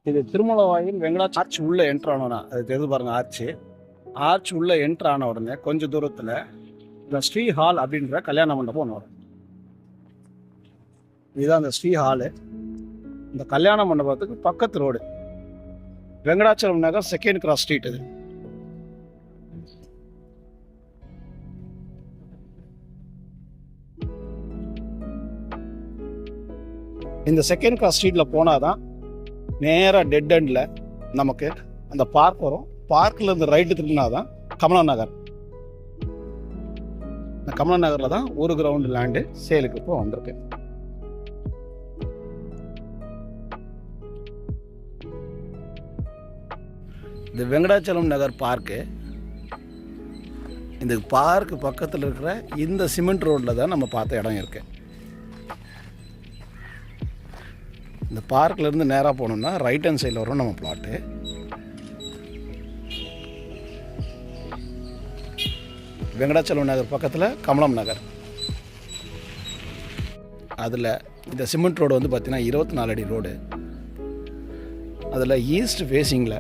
இது திருமலவாயில் வெங்கடாச்சலம் ஆர்ச் உள்ளே என்ட்ரு ஆனோன்னா அது தெரிஞ்சு பாருங்கள். ஆர்ச் உள்ளே என்ட்ரு ஆன உடனே கொஞ்சம் தூரத்தில் இந்த ஸ்ரீ ஹால் அப்படின்ற கல்யாண மண்டபம் ஒன்று வரும். இதுதான் அந்த ஸ்ரீ ஹாலு. இந்த கல்யாண மண்டபத்துக்கு பக்கத்து ரோடு வெங்கடாச்சலம் நகர் செகண்ட் கிராஸ் ஸ்ட்ரீட். இது இந்த செகண்ட் கிராஸ் ஸ்ட்ரீட்டில் போனால் தான் நேராக டெட் எண்டில் நமக்கு அந்த பார்க் வரும். பார்க்கில் இருந்து ரைட்டு திரும்பினா தான் கமலா நகர். இந்த கமலா நகரில் தான் ஒரு கிரவுண்டு லேண்டு சேலுக்கு இப்போ வந்திருக்கு. இந்த வெங்கடாச்சலம் நகர் பார்க்கு, இந்த பார்க்கு பக்கத்தில் இருக்கிற இந்த சிமெண்ட் ரோட்டில் தான் நம்ம பார்த்த இடம் இருக்குது. இந்த பார்க்லேருந்து நேராக போனோம்னா ரைட் ஹேண்ட் சைடில் வரும் நம்ம பிளாட்டு. வெங்கடாச்சலம் நகர் பக்கத்தில் கமலம் நகர். அதில் இந்த சிமெண்ட் ரோடு வந்து பார்த்திங்கன்னா 24 அடி ரோடு. அதில் ஈஸ்ட் ஃபேஸிங்கில்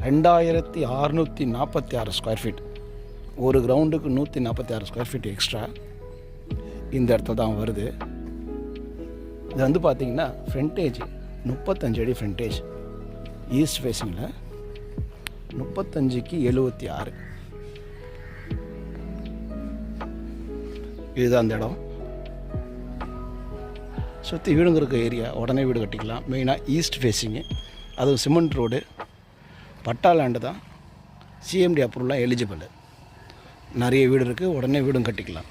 2646 ஸ்கொயர் ஃபீட், ஒரு கிரவுண்டுக்கு 146 ஸ்கொயர் ஃபீட் எக்ஸ்ட்ரா இந்த இடத்துல தான் வருது. இது வந்து பார்த்திங்கன்னா ஃப்ரண்டேஜ் 35 அடி ஃப்ரண்டேஜ். ஈஸ்ட் ஃபேஸிங்கில் 35க்கு 76. இதுதான் அந்த இடம். சுற்றி வீடுங்க இருக்க ஏரியா, உடனே வீடு கட்டிக்கலாம். மெயினாக ஈஸ்ட் ஃபேஸிங்கு, அதுவும் சிமெண்ட் ரோடு, பட்டா லேண்டு தான். சிஎம்டி அப்ரூவலாக எலிஜிபிள். நிறைய வீடு இருக்குது, உடனே வீடும் கட்டிக்கலாம்.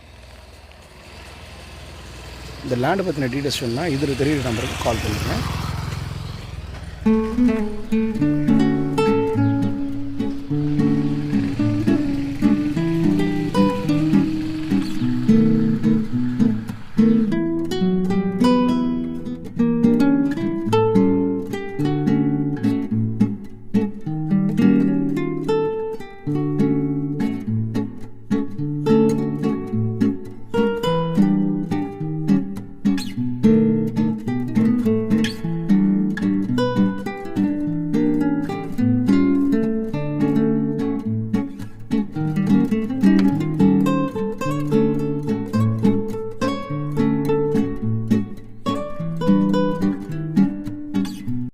இந்த லேண்டை பற்றின டீட்டெயில்ஸ் வேணும்னா இதில் தெரியுற நம்பருக்கு கால் பண்ணுங்கள்.